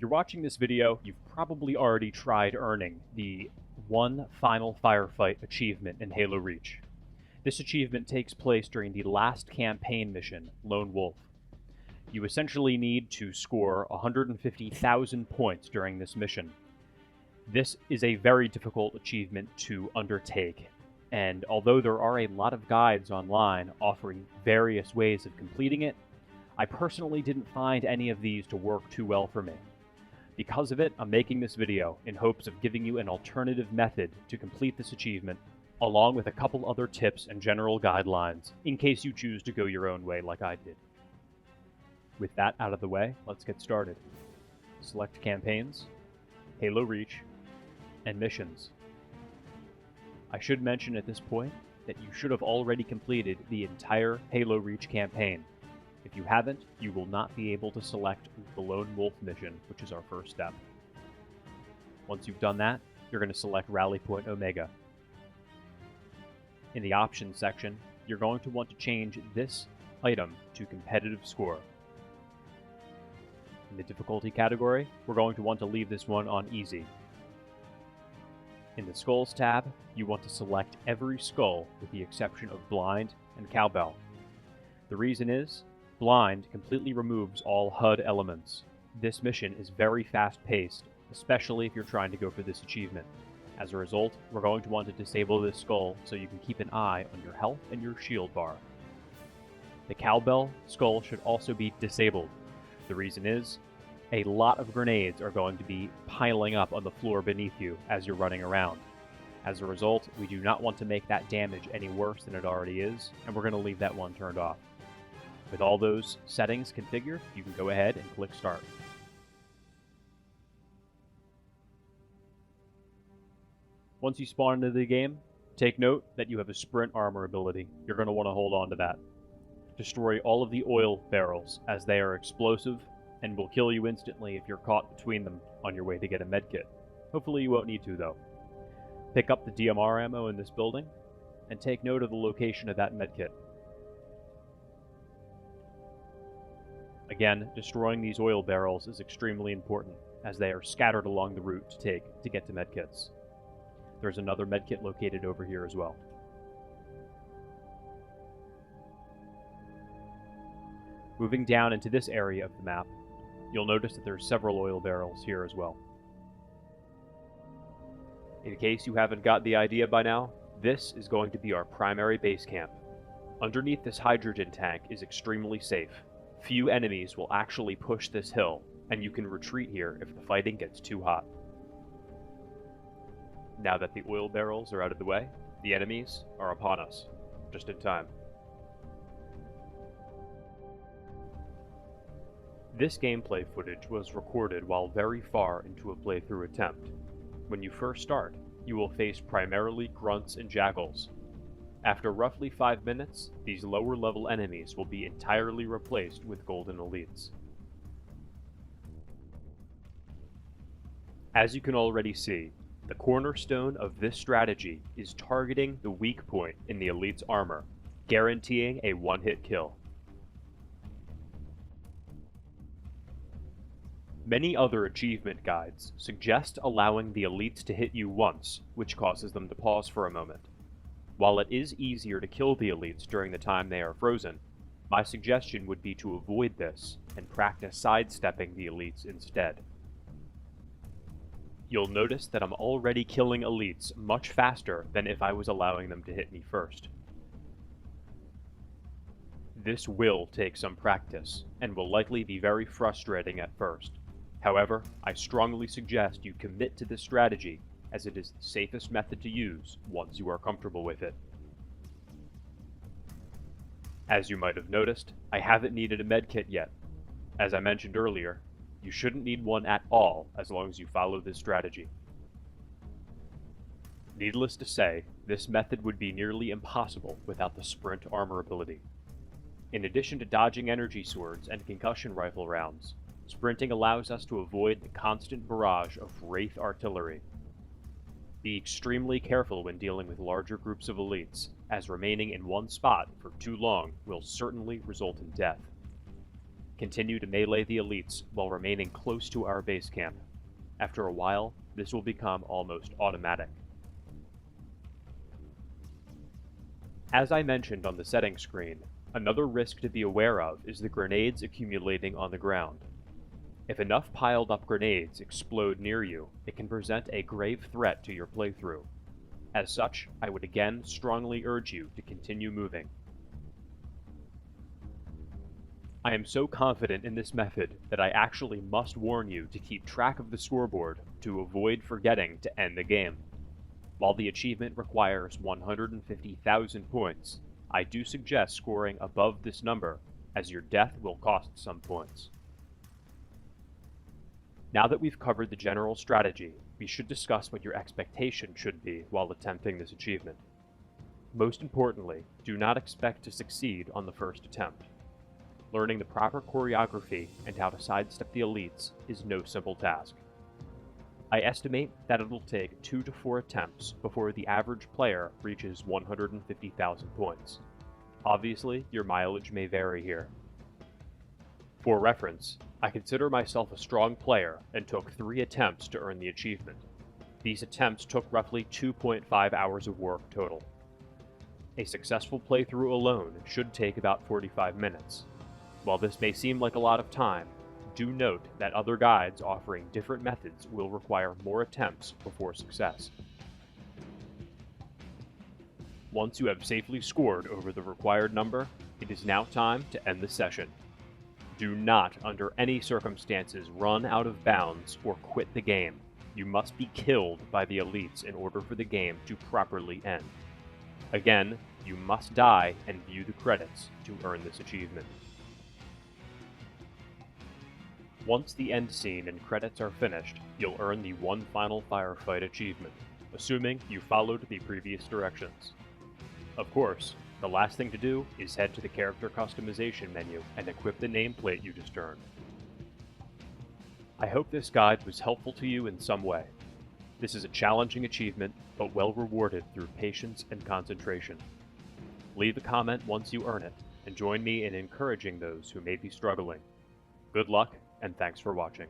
you're watching this video, you've probably already tried earning the One Final Firefight achievement in Halo Reach. This achievement takes place during the last campaign mission, Lone Wolf. You essentially need to score 150,000 points during this mission. This is a very difficult achievement to undertake, and although there are a lot of guides online offering various ways of completing it, I personally didn't find any of these to work too well for me. Because of it, I'm making this video in hopes of giving you an alternative method to complete this achievement, along with a couple other tips and general guidelines, in case you choose to go your own way like I did. With that out of the way, let's get started. Select Campaigns, Halo Reach, and Missions. I should mention at this point that you should have already completed the entire Halo Reach campaign. If you haven't, you will not be able to select the Lone Wolf mission, which is our first step. Once you've done that, you're going to select Rally Point Omega. In the Options section, you're going to want to change this item to Competitive Score. In the Difficulty category, we're going to want to leave this one on Easy. In the Skulls tab, you want to select every skull with the exception of Blind and Cowbell. The reason is, Blind completely removes all HUD elements. This mission is very fast-paced, especially if you're trying to go for this achievement. As a result, we're going to want to disable this skull so you can keep an eye on your health and your shield bar. The Cowbell skull should also be disabled. The reason is, a lot of grenades are going to be piling up on the floor beneath you as you're running around. As a result, we do not want to make that damage any worse than it already is, and we're going to leave that one turned off. With all those settings configured, you can go ahead and click Start. Once you spawn into the game, take note that you have a sprint armor ability. You're going to want to hold on to that. Destroy all of the oil barrels, as they are explosive and will kill you instantly if you're caught between them on your way to get a medkit. Hopefully you won't need to, though. Pick up the DMR ammo in this building, and take note of the location of that medkit. Again, destroying these oil barrels is extremely important, as they are scattered along the route to take to get to medkits. There's another medkit located over here as well. Moving down into this area of the map, you'll notice that there's several oil barrels here as well. In case you haven't got the idea by now, this is going to be our primary base camp. Underneath this hydrogen tank is extremely safe. Few enemies will actually push this hill, and you can retreat here if the fighting gets too hot. Now that the oil barrels are out of the way, the enemies are upon us, just in time. This gameplay footage was recorded while very far into a playthrough attempt. When you first start, you will face primarily grunts and jackals. After roughly 5 minutes, these lower level enemies will be entirely replaced with golden elites. As you can already see, the cornerstone of this strategy is targeting the weak point in the elite's armor, guaranteeing a one-hit kill. Many other achievement guides suggest allowing the elites to hit you once, which causes them to pause for a moment. While it is easier to kill the elites during the time they are frozen, my suggestion would be to avoid this and practice sidestepping the elites instead. You'll notice that I'm already killing elites much faster than if I was allowing them to hit me first. This will take some practice, and will likely be very frustrating at first. However, I strongly suggest you commit to this strategy, as it is the safest method to use once you are comfortable with it. As you might have noticed, I haven't needed a medkit yet. As I mentioned earlier, you shouldn't need one at all as long as you follow this strategy. Needless to say, this method would be nearly impossible without the sprint armor ability. In addition to dodging energy swords and concussion rifle rounds, sprinting allows us to avoid the constant barrage of Wraith artillery. Be extremely careful when dealing with larger groups of elites, as remaining in one spot for too long will certainly result in death. Continue to melee the elites while remaining close to our base camp. After a while, this will become almost automatic. As I mentioned on the settings screen, another risk to be aware of is the grenades accumulating on the ground. If enough piled up grenades explode near you, it can present a grave threat to your playthrough. As such, I would again strongly urge you to continue moving. I am so confident in this method that I actually must warn you to keep track of the scoreboard to avoid forgetting to end the game. While the achievement requires 150,000 points, I do suggest scoring above this number, as your death will cost some points. Now that we've covered the general strategy, we should discuss what your expectation should be while attempting this achievement. Most importantly, do not expect to succeed on the first attempt. Learning the proper choreography and how to sidestep the elites is no simple task. I estimate that it'll take 2 to 4 attempts before the average player reaches 150,000 points. Obviously, your mileage may vary here. For reference, I consider myself a strong player and took 3 attempts to earn the achievement. These attempts took roughly 2.5 hours of work total. A successful playthrough alone should take about 45 minutes. While this may seem like a lot of time, do note that other guides offering different methods will require more attempts before success. Once you have safely scored over the required number, it is now time to end the session. Do not, under any circumstances, run out of bounds or quit the game. You must be killed by the elites in order for the game to properly end. Again, you must die and view the credits to earn this achievement. Once the end scene and credits are finished, you'll earn the One Final Firefight achievement, assuming you followed the previous directions. Of course, the last thing to do is head to the character customization menu and equip the nameplate you just earned. I hope this guide was helpful to you in some way. This is a challenging achievement, but well rewarded through patience and concentration. Leave a comment once you earn it, and join me in encouraging those who may be struggling. Good luck, and thanks for watching.